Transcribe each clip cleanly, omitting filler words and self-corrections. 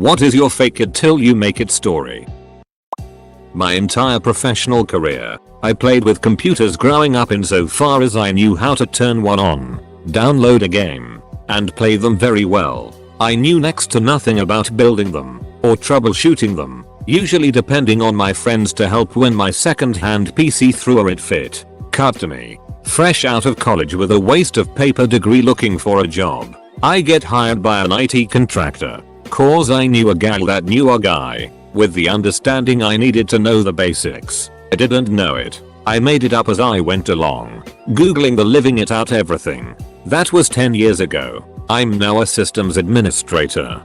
What is your fake it till you make it story? My entire professional career, I played with computers growing up insofar as I knew how to turn one on, download a game, and play them very well. I knew next to nothing about building them, or troubleshooting them, usually depending on my friends to help when my second-hand PC threw a fit. Cut to me, fresh out of college with a waste of paper degree looking for a job. I get hired by an IT contractor, cause I knew a gal that knew a guy, with the understanding I needed to know the basics. I didn't know it. I made it up as I went along, googling the living it out everything. That was 10 years ago. I'm now a systems administrator.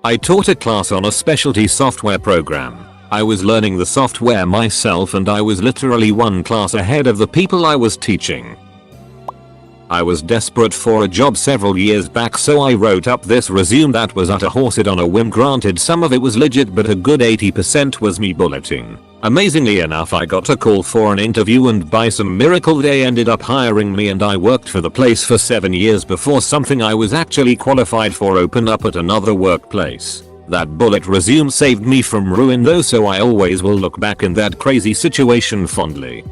I taught a class on a specialty software program. I was learning the software myself and I was literally one class ahead of the people I was teaching. I was desperate for a job several years back, so I wrote up this resume that was utter horseshit on a whim. Granted, some of it was legit, but a good 80% was me bulleting. Amazingly enough, I got a call for an interview and by some miracle they ended up hiring me, and I worked for the place for 7 years before something I was actually qualified for opened up at another workplace. That bullet resume saved me from ruin though, so I always will look back in that crazy situation fondly.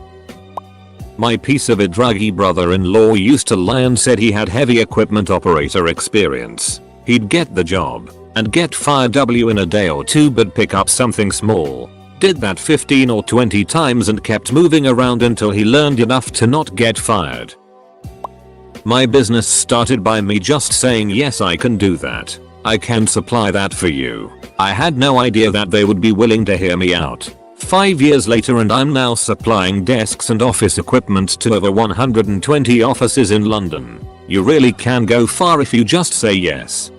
My piece of a druggy brother-in-law used to lie and said he had heavy equipment operator experience. He'd get the job and get fired in a day or two, but pick up something small. Did that 15 or 20 times and kept moving around until he learned enough to not get fired. My business started by me just saying, yes, I can do that. I can supply that for you. I had no idea that they would be willing to hear me out. 5 years later and I'm now supplying desks and office equipment to over 120 offices in London. You really can go far if you just say yes.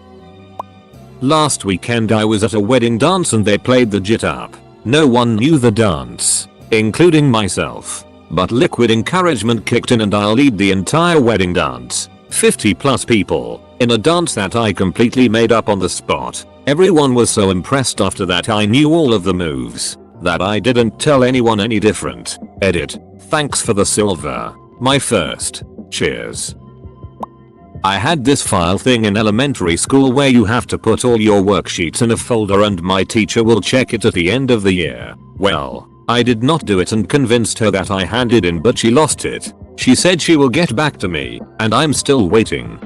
Last weekend I was at a wedding dance and they played the jit up. No one knew the dance, including myself. But liquid encouragement kicked in and I'll lead the entire wedding dance. 50 plus people, in a dance that I completely made up on the spot. Everyone was so impressed after that I knew all of the moves, that I didn't tell anyone any different. Edit. Thanks for the silver. My first. Cheers. I had this file thing in elementary school where you have to put all your worksheets in a folder and my teacher will check it at the end of the year. Well, I did not do it and convinced her that I handed in, but she lost it. She said she will get back to me, and I'm still waiting.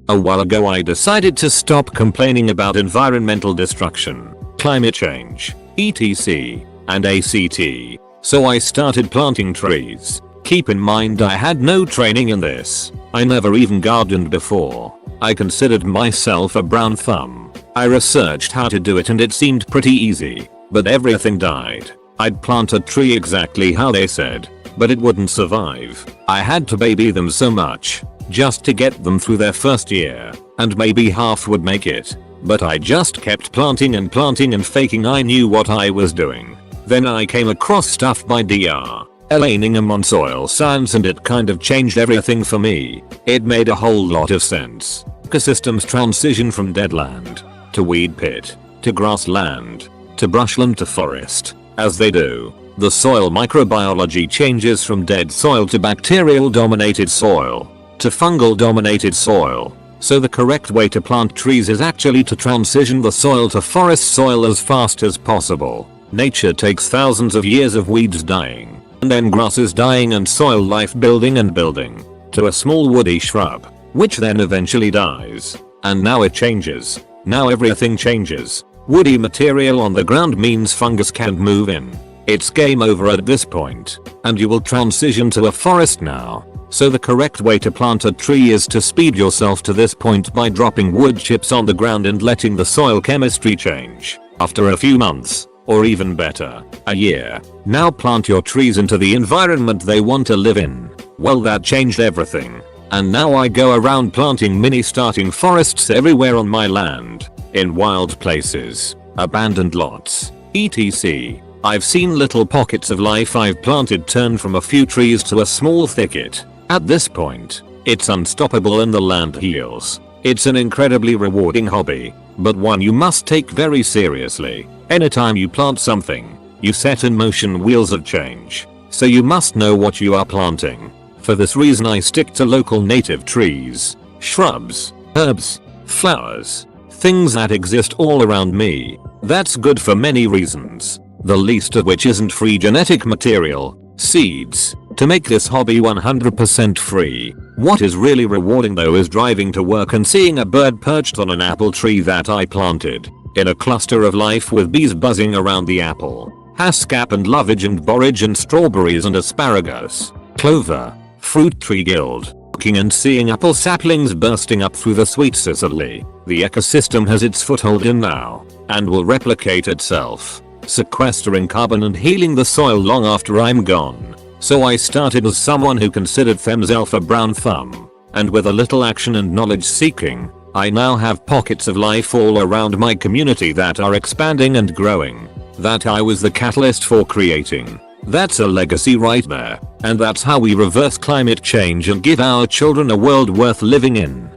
A while ago I decided to stop complaining about environmental destruction, climate change, etc. and ACT. So I started planting trees. Keep in mind I had no training in this. I never even gardened before. I considered myself a brown thumb. I researched how to do it and it seemed pretty easy, but everything died. I'd plant a tree exactly how they said, but it wouldn't survive. I had to baby them so much, just to get them through their first year, and maybe half would make it. But I just kept planting and faking I knew what I was doing. Then I came across stuff by Dr. Elaningham on soil science and it kind of changed everything for me. It made a whole lot of sense. Ecosystems transition from deadland to weed pit to grassland to brushland to forest. As they do, the soil microbiology changes from dead soil to bacterial dominated soil to fungal dominated soil. So the correct way to plant trees is actually to transition the soil to forest soil as fast as possible. Nature takes thousands of years of weeds dying, and then grasses dying and soil life building and building, to a small woody shrub, which then eventually dies. And now it changes. Now everything changes. Woody material on the ground means fungus can't move in. It's game over at this point, and you will transition to a forest now. So the correct way to plant a tree is to speed yourself to this point by dropping wood chips on the ground and letting the soil chemistry change. After a few months, or even better, a year, now plant your trees into the environment they want to live in. Well, that changed everything. And now I go around planting mini starting forests everywhere on my land, in wild places, abandoned lots, etc. I've seen little pockets of life I've planted turn from a few trees to a small thicket. At this point, it's unstoppable and the land heals. It's an incredibly rewarding hobby, but one you must take very seriously. Anytime you plant something, you set in motion wheels of change. So you must know what you are planting. For this reason I stick to local native trees, shrubs, herbs, flowers, things that exist all around me. That's good for many reasons, the least of which isn't free genetic material, seeds, to make this hobby 100% free. What is really rewarding though is driving to work and seeing a bird perched on an apple tree that I planted, in a cluster of life with bees buzzing around the apple. Haskap and lovage and borage and strawberries and asparagus, clover, fruit tree guild, looking and seeing apple saplings bursting up through the sweet Sicily. The ecosystem has its foothold in now, and will replicate itself, sequestering carbon and healing the soil long after I'm gone. So I started as someone who considered themselves a brown thumb, and with a little action and knowledge seeking, I now have pockets of life all around my community that are expanding and growing, that I was the catalyst for creating. That's a legacy right there, and that's how we reverse climate change and give our children a world worth living in.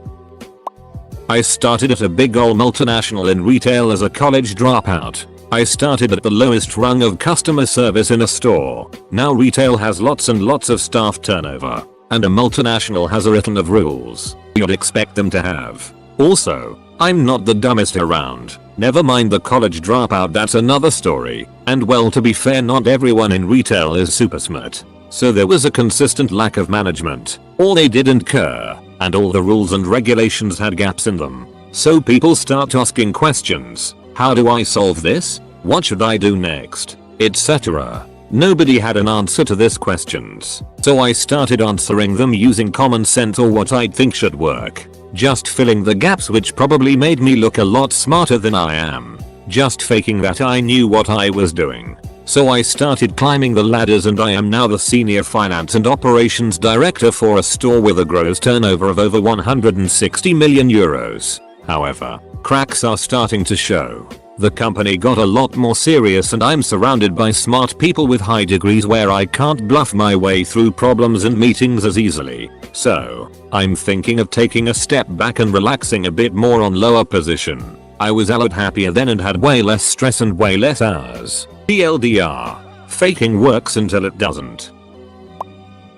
I started at a big ol' multinational in retail as a college dropout. I started at the lowest rung of customer service in a store. Now retail has lots and lots of staff turnover, and a multinational has a written of rules you'd expect them to have. Also, I'm not the dumbest around. Never mind the college dropout, that's another story. And well, to be fair, not everyone in retail is super smart. So there was a consistent lack of management, or they didn't care, and all the rules and regulations had gaps in them. So people start asking questions. How do I solve this? What should I do next? Etc. Nobody had an answer to these questions. So I started answering them using common sense or what I'd think should work. Just filling the gaps, which probably made me look a lot smarter than I am. Just faking that I knew what I was doing. So I started climbing the ladders and I am now the senior finance and operations director for a store with a gross turnover of over 160 million euros. However, cracks are starting to show. The company got a lot more serious and I'm surrounded by smart people with high degrees where I can't bluff my way through problems and meetings as easily. So, I'm thinking of taking a step back and relaxing a bit more on lower position. I was a lot happier then and had way less stress and way less hours. TLDR. Faking works until it doesn't.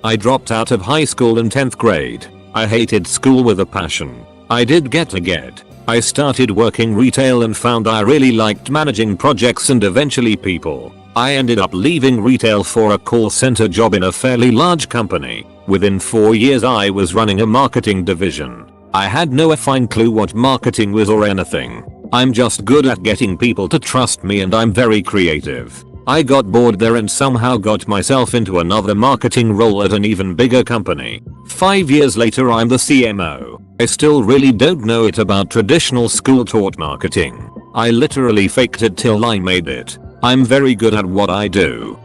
I dropped out of high school in 10th grade. I hated school with a passion. I did get a get. I started working retail and found I really liked managing projects and eventually people. I ended up leaving retail for a call center job in a fairly large company. Within 4 years I was running a marketing division. I had no effing clue what marketing was or anything. I'm just good at getting people to trust me and I'm very creative. I got bored there and somehow got myself into another marketing role at an even bigger company. 5 years later I'm the CMO. I still really don't know it about traditional school taught marketing. I literally faked it till I made it. I'm very good at what I do.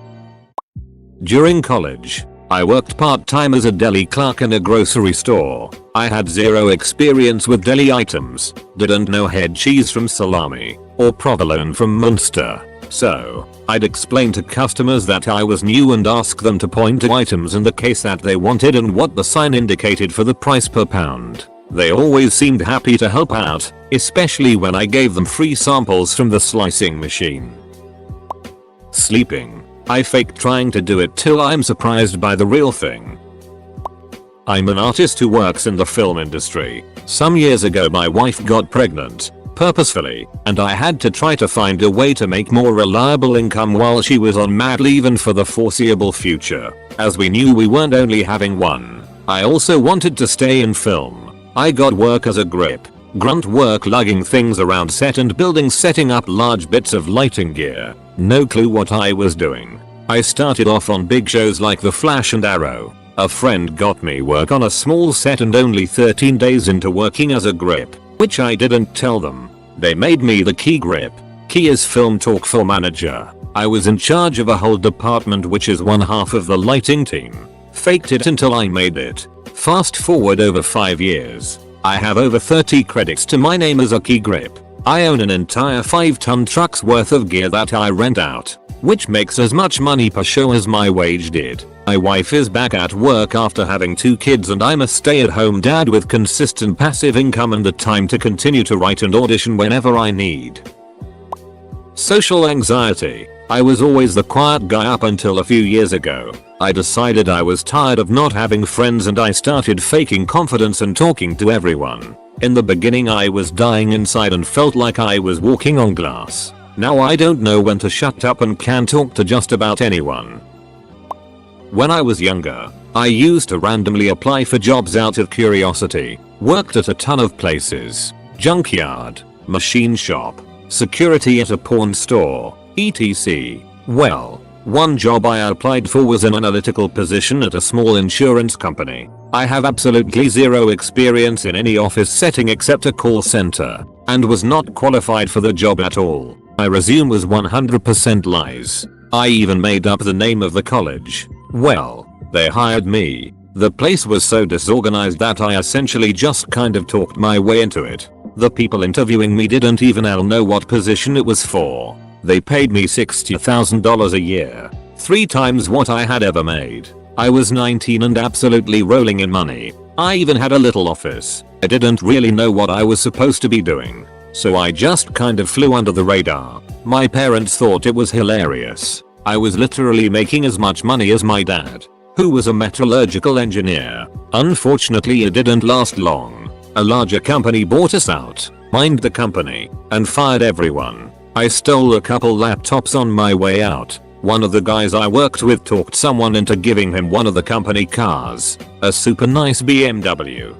During college, I worked part-time as a deli clerk in a grocery store. I had zero experience with deli items, didn't know head cheese from salami, or provolone from Munster. So, I'd explain to customers that I was new and ask them to point to items in the case that they wanted and what the sign indicated for the price per pound. They always seemed happy to help out, especially when I gave them free samples from the slicing machine. Sleeping. I faked trying to do it till I'm surprised by the real thing. I'm an artist who works in the film industry. Some years ago my wife got pregnant, purposefully, and I had to try to find a way to make more reliable income while she was on mat leave and for the foreseeable future. As we knew we weren't only having one, I also wanted to stay in film. I got work as a grunt work lugging things around set and buildings, setting up large bits of lighting gear. No clue what I was doing. I started off on big shows like The Flash and Arrow. A friend got me work on a small set and only 13 days into working as a grip, which I didn't tell them, they made me the key grip. Key is film talk for manager. I was in charge of a whole department which is one half of the lighting team. Faked it until I made it. Fast forward over 5 years. I have over 30 credits to my name as a key grip. I own an entire 5-ton truck's worth of gear that I rent out, which makes as much money per show as my wage did. My wife is back at work after having 2 kids and I'm a stay-at-home dad with consistent passive income and the time to continue to write and audition whenever I need. Social anxiety. I was always the quiet guy up until a few years ago. I decided I was tired of not having friends and I started faking confidence and talking to everyone. In the beginning I was dying inside and felt like I was walking on glass. Now I don't know when to shut up and can talk to just about anyone. When I was younger, I used to randomly apply for jobs out of curiosity. Worked at a ton of places. Junkyard, machine shop, security at a pawn store, etc. Well, one job I applied for was an analytical position at a small insurance company. I have absolutely zero experience in any office setting except a call center, and was not qualified for the job at all. My resume was 100% lies. I even made up the name of the college. Well, they hired me. The place was so disorganized that I essentially just kind of talked my way into it. The people interviewing me didn't even know what position it was for. They paid me $60,000 a year, 3 times what I had ever made. I was 19 and absolutely rolling in money. I even had a little office. I didn't really know what I was supposed to be doing, so I just kind of flew under the radar. My parents thought it was hilarious. I was literally making as much money as my dad, who was a metallurgical engineer. Unfortunately it didn't last long. A larger company bought us out, mined the company, and fired everyone. I stole a couple laptops on my way out. One of the guys I worked with talked someone into giving him one of the company cars, a super nice BMW.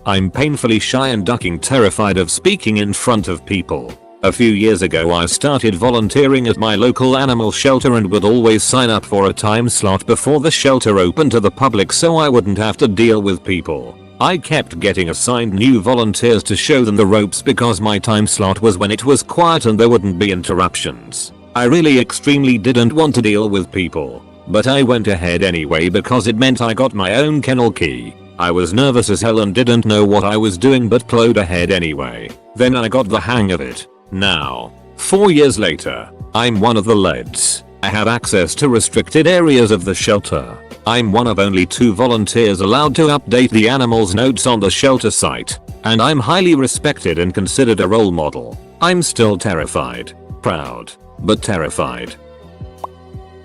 I'm painfully shy and ducking terrified of speaking in front of people. A few years ago I started volunteering at my local animal shelter and would always sign up for a time slot before the shelter opened to the public so I wouldn't have to deal with people. I kept getting assigned new volunteers to show them the ropes because my time slot was when it was quiet and there wouldn't be interruptions. I really extremely didn't want to deal with people, but I went ahead anyway because it meant I got my own kennel key. I was nervous as hell and didn't know what I was doing but plowed ahead anyway. Then I got the hang of it. Now, 4 years later, I'm one of the leads. I have access to restricted areas of the shelter. I'm one of only 2 volunteers allowed to update the animals' notes on the shelter site, and I'm highly respected and considered a role model. I'm still terrified. Proud, but terrified.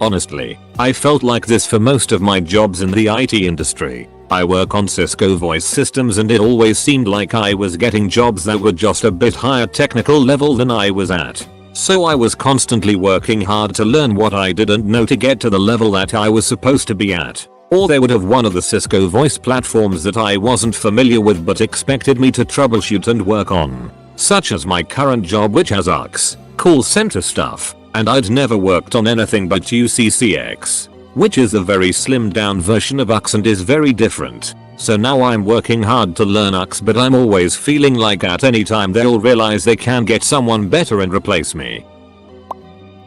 Honestly, I felt like this for most of my jobs in the IT industry. I work on Cisco voice systems and it always seemed like I was getting jobs that were just a bit higher technical level than I was at. So I was constantly working hard to learn what I didn't know to get to the level that I was supposed to be at. Or they would have one of the Cisco voice platforms that I wasn't familiar with but expected me to troubleshoot and work on. Such as my current job which has ARCs, call center stuff, and I'd never worked on anything but UCCX, which is a very slimmed down version of ARCs and is very different. So now I'm working hard to learn ARCs but I'm always feeling like at any time they'll realize they can get someone better and replace me.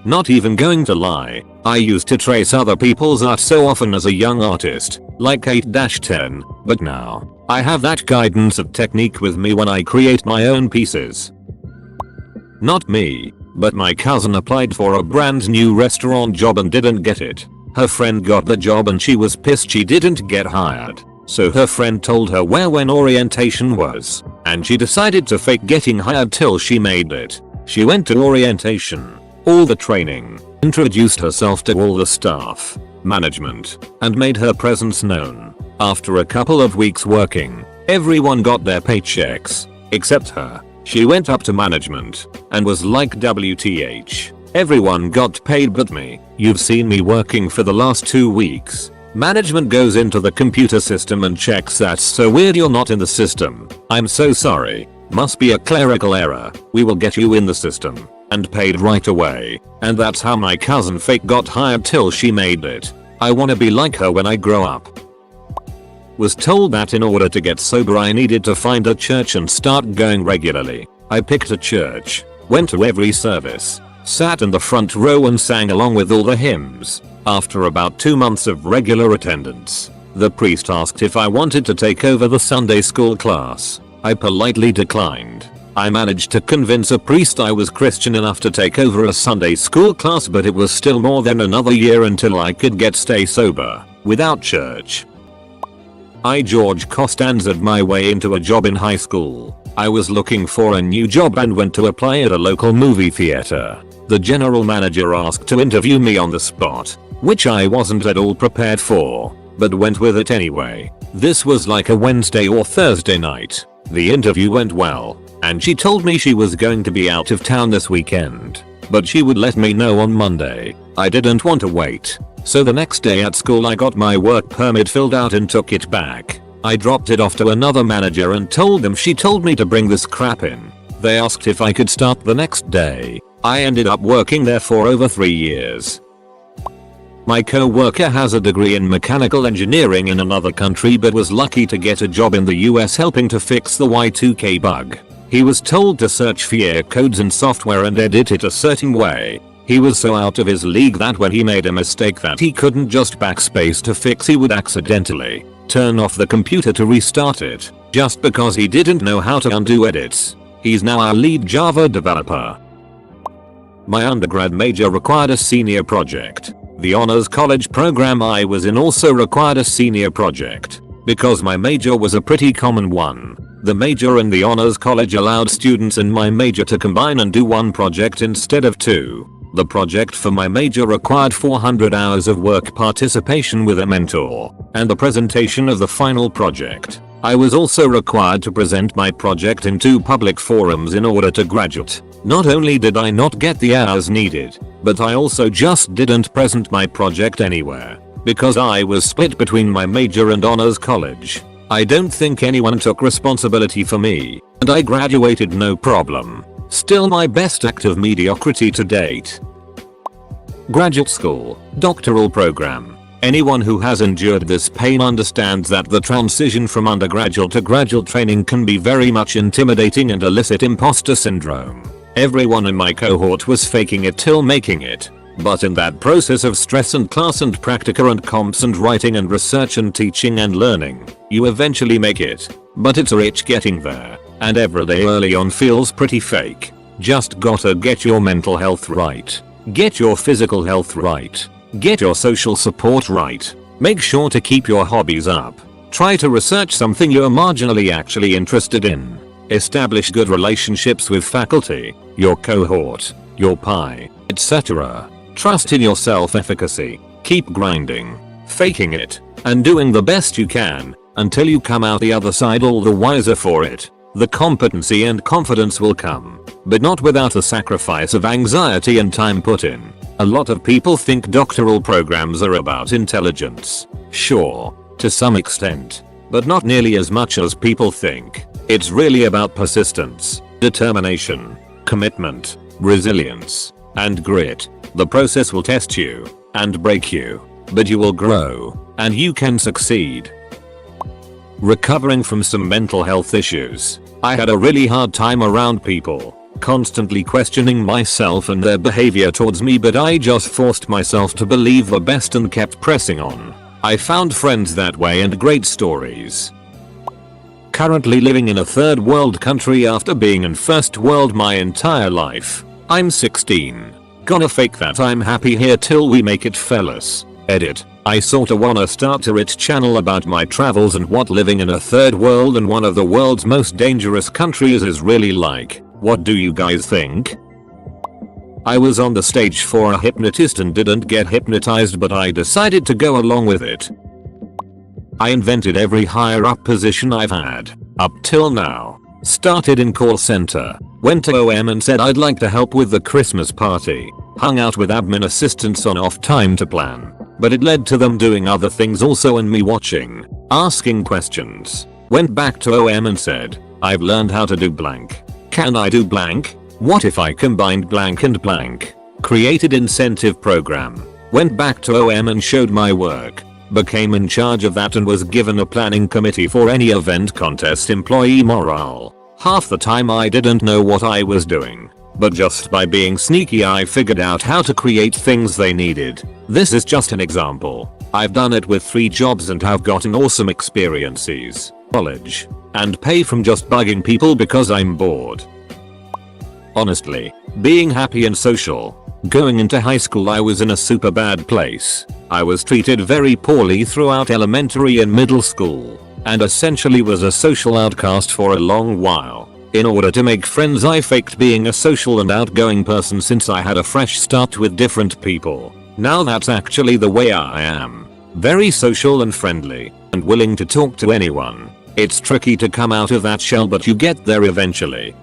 Not even going to lie, I used to trace other people's art so often as a young artist, like 8-10, but now, I have that guidance of technique with me when I create my own pieces. Not me, but my cousin applied for a brand new restaurant job and didn't get it. Her friend got the job and she was pissed she didn't get hired. So her friend told her where when orientation was, and she decided to fake getting hired till she made it. She went to orientation, all the training, introduced herself to all the staff, management, and made her presence known. After a couple of weeks working, everyone got their paychecks, except her. She went up to management, and was like WTH. Everyone got paid but me. You've seen me working for the last 2 weeks. Management goes into the computer system and checks that's so weird you're not in the system. I'm so sorry. Must be a clerical error. We will get you in the system. And paid right away. And that's how my cousin fake got hired till she made it. I wanna be like her when I grow up. Was told that in order to get sober I needed to find a church and start going regularly. I picked a church, went to every service, sat in the front row and sang along with all the hymns. After about 2 months of regular attendance, the priest asked if I wanted to take over the Sunday school class. I politely declined. I managed to convince a priest I was Christian enough to take over a Sunday school class but it was still more than another year until I could stay sober, without church. I George Costanza'd my way into a job in high school. I was looking for a new job and went to apply at a local movie theater. The general manager asked to interview me on the spot. which I wasn't at all prepared for, but went with it anyway. This was like a Wednesday or Thursday night. The interview went well, and she told me she was going to be out of town this weekend, but she would let me know on Monday. I didn't want to wait, so the next day at school I got my work permit filled out and took it back. I dropped it off to another manager and told them she told me to bring this crap in. They asked if I could start the next day. I ended up working there for over 3 years. My co-worker has a degree in mechanical engineering in another country but was lucky to get a job in the US helping to fix the Y2K bug. He was told to search for error codes in software and edit it a certain way. He was so out of his league that when he made a mistake that he couldn't just backspace to fix, he would accidentally turn off the computer to restart it, just because he didn't know how to undo edits. He's now our lead Java developer. My undergrad major required a senior project. The honors college program I was in also required a senior project. Because my major was a pretty common one, the major and the honors college allowed students in my major to combine and do one project instead of two. The project for my major required 400 hours of work participation with a mentor, and the presentation of the final project. I was also required to present my project in 2 public forums in order to graduate. Not only did I not get the hours needed, but I also just didn't present my project anywhere, because I was split between my major and honors college. I don't think anyone took responsibility for me, and I graduated no problem. Still my best act of mediocrity to date. Graduate school, doctoral program. Anyone who has endured this pain understands that the transition from undergraduate to graduate training can be very much intimidating and elicit imposter syndrome. Everyone in my cohort was faking it till making it. But in that process of stress and class and practica and comps and writing and research and teaching and learning, you eventually make it. But it's a bitch getting there, and every day early on feels pretty fake. Just gotta get your mental health right. Get your physical health right. Get your social support right. Make sure to keep your hobbies up. Try to research something you're marginally actually interested in. Establish good relationships with faculty, your cohort, your pi, etc. Trust in your self-efficacy. Keep grinding, faking it, and doing the best you can until you come out the other side all the wiser for it. The competency and confidence will come, but not without the sacrifice of anxiety and time put in. A lot of people think doctoral programs are about intelligence. Sure, to some extent, but not nearly as much as people think. It's really about persistence, determination, commitment, resilience, and grit. The process will test you and break you, but you will grow, and you can succeed. Recovering from some mental health issues. I had a really hard time around people, constantly questioning myself and their behavior towards me, but I just forced myself to believe the best and kept pressing on. I found friends that way and great stories. Currently living in a third world country after being in first world my entire life. I'm 16. Gonna fake that I'm happy here till we make it, fellas. Edit. I sorta wanna start a Reddit channel about my travels and what living in a third world and one of the world's most dangerous countries is really like. What do you guys think? I was on the stage for a hypnotist and didn't get hypnotized, but I decided to go along with it. I invented every higher up position I've had up till now. Started in call center, went to OM and said I'd like to help with the Christmas party. Hung out with admin assistants on off time to plan, but it led to them doing other things also and me watching, asking questions. Went back to OM and said, I've learned how to do blank. Can I do blank? What if I combined blank and blank? Created incentive program. Went back to OM and showed my work. Became in charge of that and was given a planning committee for any event, contest, employee morale. Half the time I didn't know what I was doing, but just by being sneaky I figured out how to create things they needed. This is just an example. I've done it with 3 jobs and have gotten awesome experiences, knowledge, and pay from just bugging people because I'm bored. Honestly, being happy and social. Going into high school I was in a super bad place. I was treated very poorly throughout elementary and middle school, and essentially was a social outcast for a long while. In order to make friends I faked being a social and outgoing person since I had a fresh start with different people. Now that's actually the way I am. Very social and friendly, and willing to talk to anyone. It's tricky to come out of that shell, but you get there eventually.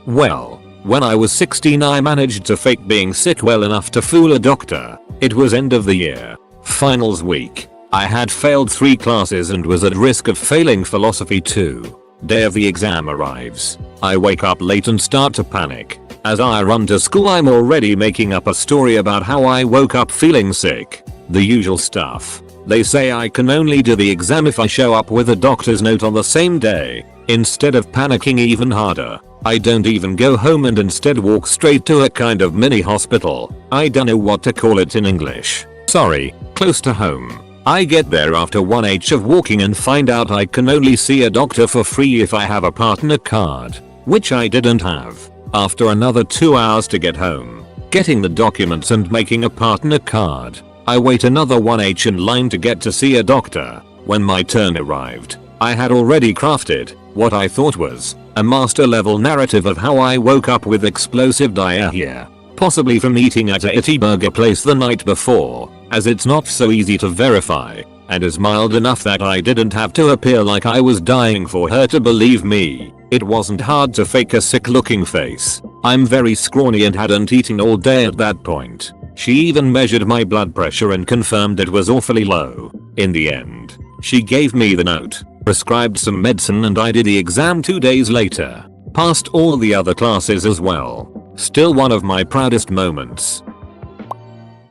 Well, when I was 16 I managed to fake being sick well enough to fool a doctor. It was end of the year. Finals week. I had failed 3 classes and was at risk of failing philosophy too. Day of the exam arrives. I wake up late and start to panic. As I run to school I'm already making up a story about how I woke up feeling sick. The usual stuff. They say I can only do the exam if I show up with a doctor's note on the same day. Instead of panicking even harder, I don't even go home and instead walk straight to a kind of mini hospital. I don't know what to call it in English. Sorry, close to home. I get there after 1h of walking and find out I can only see a doctor for free if I have a partner card, which I didn't have. After another 2 hours to get home, getting the documents and making a partner card, I wait another 1h in line to get to see a doctor. When my turn arrived, I had already crafted what I thought was a master level narrative of how I woke up with explosive diarrhea, possibly from eating at a itty burger place the night before, as it's not so easy to verify, and is mild enough that I didn't have to appear like I was dying for her to believe me. It wasn't hard to fake a sick looking face. I'm very scrawny and hadn't eaten all day at that point. She even measured my blood pressure and confirmed it was awfully low. In the end, she gave me the note, prescribed some medicine, and I did the exam 2 days later. Passed all the other classes as well. Still one of my proudest moments.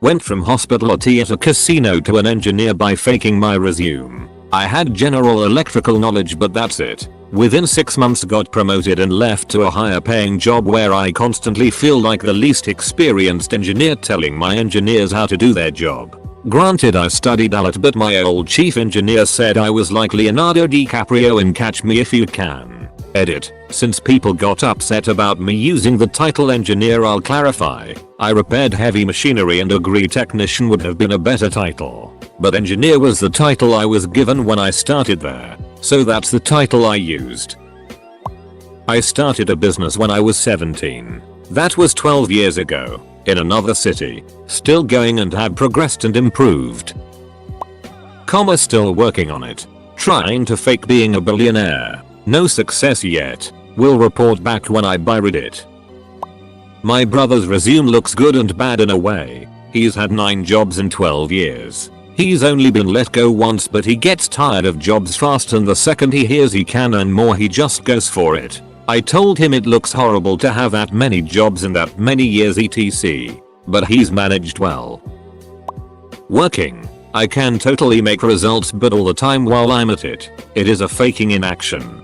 Went from hospitality at a casino to an engineer by faking my resume. I had general electrical knowledge, but that's it. Within 6 months got promoted and left to a higher paying job where I constantly feel like the least experienced engineer telling my engineers how to do their job. Granted I studied a lot, but my old chief engineer said I was like Leonardo DiCaprio in Catch Me If You Can. Edit. Since people got upset about me using the title engineer, I'll clarify. I repaired heavy machinery and agree technician would have been a better title. But engineer was the title I was given when I started there. So that's the title I used. I started a business when I was 17. That was 12 years ago. In another city. Still going and have progressed and improved. Still working on it. Trying to fake being a billionaire. No success yet. Will report back when I buy Reddit. My brother's resume looks good and bad in a way. He's had 9 jobs in 12 years. He's only been let go once, but he gets tired of jobs fast, and the second he hears he can earn more he just goes for it. I told him it looks horrible to have that many jobs in that many years etc. But he's managed well. Working. I can totally make results, but all the time while I'm at it, it is a faking in action.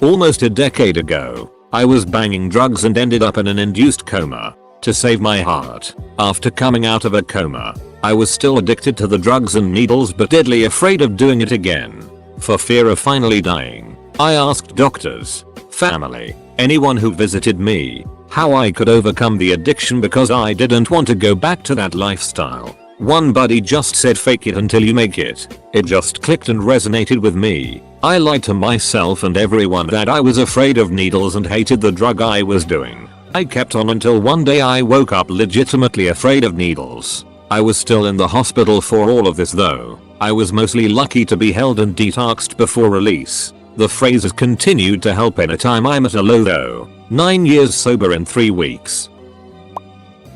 Almost a decade ago, I was banging drugs and ended up in an induced coma. To save my heart, after coming out of a coma, I was still addicted to the drugs and needles but deadly afraid of doing it again. For fear of finally dying, I asked doctors, family, anyone who visited me, how I could overcome the addiction because I didn't want to go back to that lifestyle. One buddy just said fake it until you make it. It just clicked and resonated with me. I lied to myself and everyone that I was afraid of needles and hated the drug I was doing. I kept on until one day I woke up legitimately afraid of needles. I was still in the hospital for all of this though. I was mostly lucky to be held and detoxed before release. The phrases continued to help anytime I'm at a low though. 9 years sober in 3 weeks.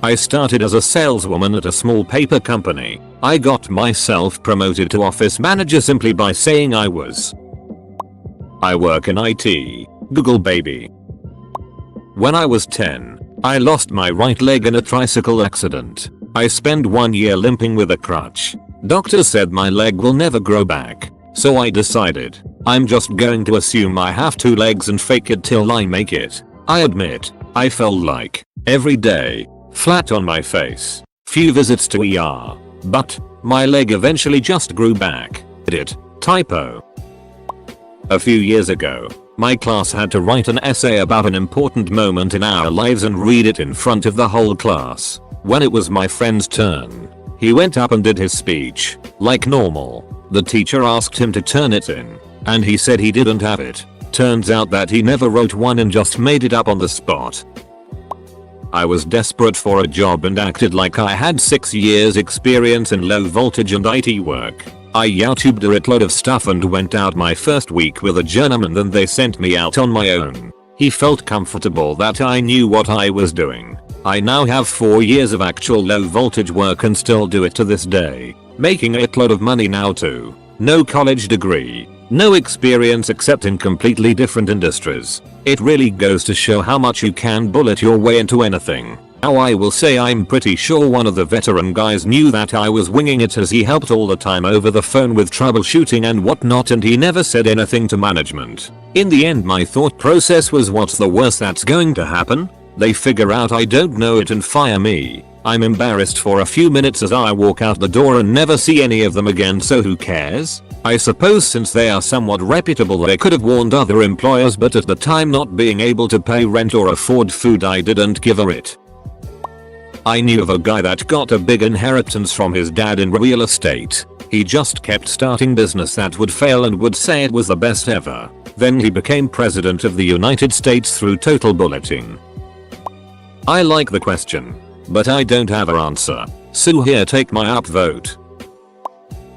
I started as a saleswoman at a small paper company. I got myself promoted to office manager simply by saying I was. I work in IT. Google baby. When I was 10, I lost my right leg in a tricycle accident. I spent 1 year limping with a crutch. Doctors said my leg will never grow back. So I decided, I'm just going to assume I have 2 legs and fake it till I make it. I admit, I felt like, every day, flat on my face. Few visits to ER. But, my leg eventually just grew back. Edit. Typo. A few years ago, my class had to write an essay about an important moment in our lives and read it in front of the whole class. When it was my friend's turn, he went up and did his speech, like normal. The teacher asked him to turn it in, and he said he didn't have it. Turns out that he never wrote one and just made it up on the spot. I was desperate for a job and acted like I had 6 years experience in low voltage and IT work. I YouTubed a shitload of stuff and went out my first week with a journeyman, then they sent me out on my own. He felt comfortable that I knew what I was doing. I now have 4 years of actual low voltage work and still do it to this day. Making a shitload of money now too. No college degree. No experience except in completely different industries. It really goes to show how much you can bullet your way into anything. Now I will say I'm pretty sure one of the veteran guys knew that I was winging it, as he helped all the time over the phone with troubleshooting and whatnot, and he never said anything to management. In the end my thought process was, what's the worst that's going to happen? They figure out I don't know it and fire me. I'm embarrassed for a few minutes as I walk out the door and never see any of them again, so who cares? I suppose since they are somewhat reputable they could have warned other employers, but at the time, not being able to pay rent or afford food, I didn't give a shit. I knew of a guy that got a big inheritance from his dad in real estate. He just kept starting business that would fail and would say it was the best ever. Then he became president of the United States through total bulleting. I like the question, but I don't have an answer. So here, take my upvote.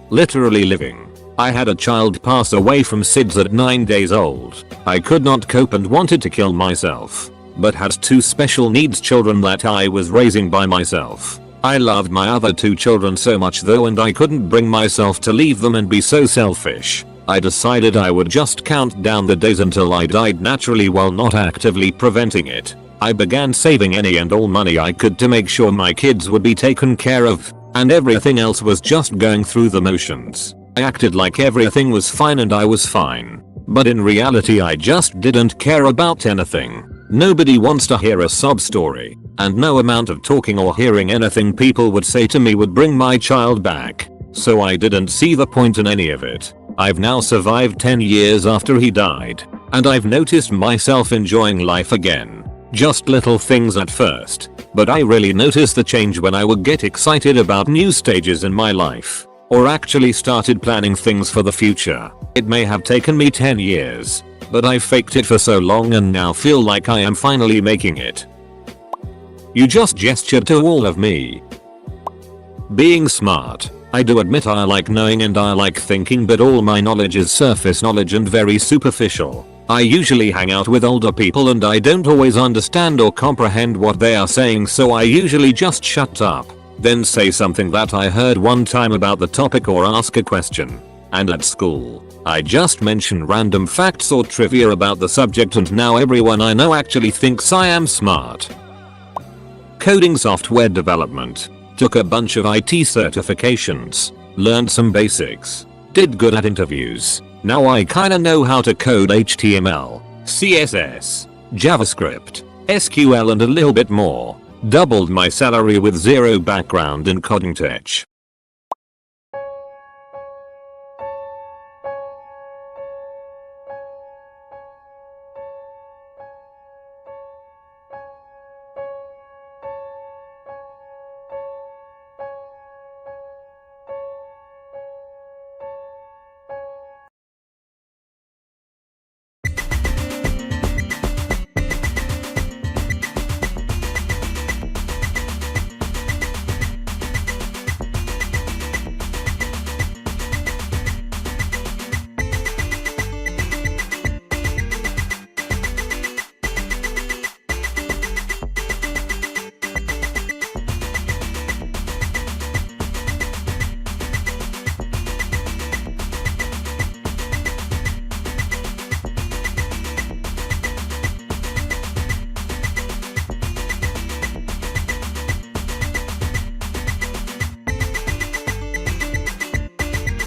Literally living. I had a child pass away from SIDS at 9 days old. I could not cope and wanted to kill myself, but had 2 special needs children that I was raising by myself. I loved my other 2 children so much though, and I couldn't bring myself to leave them and be so selfish. I decided I would just count down the days until I died naturally while not actively preventing it. I began saving any and all money I could to make sure my kids would be taken care of, and everything else was just going through the motions. I acted like everything was fine and I was fine, but in reality I just didn't care about anything. Nobody wants to hear a sob story, and no amount of talking or hearing anything people would say to me would bring my child back, so I didn't see the point in any of it. I've now survived 10 years after he died, and I've noticed myself enjoying life again. Just little things at first, but I really noticed the change when I would get excited about new stages in my life, or actually started planning things for the future. It may have taken me 10 years, but I faked it for so long and now feel like I am finally making it. You just gestured to all of me. Being smart. I do admit I like knowing and I like thinking, but all my knowledge is surface knowledge and very superficial. I usually hang out with older people and I don't always understand or comprehend what they are saying, so I usually just shut up, then say something that I heard one time about the topic or ask a question. And at school, I just mention random facts or trivia about the subject, and now everyone I know actually thinks I am smart. Coding software development. Took a bunch of IT certifications, learned some basics, did good at interviews. Now I kinda know how to code HTML, CSS, JavaScript, SQL and a little bit more. Doubled my salary with zero background in coding tech.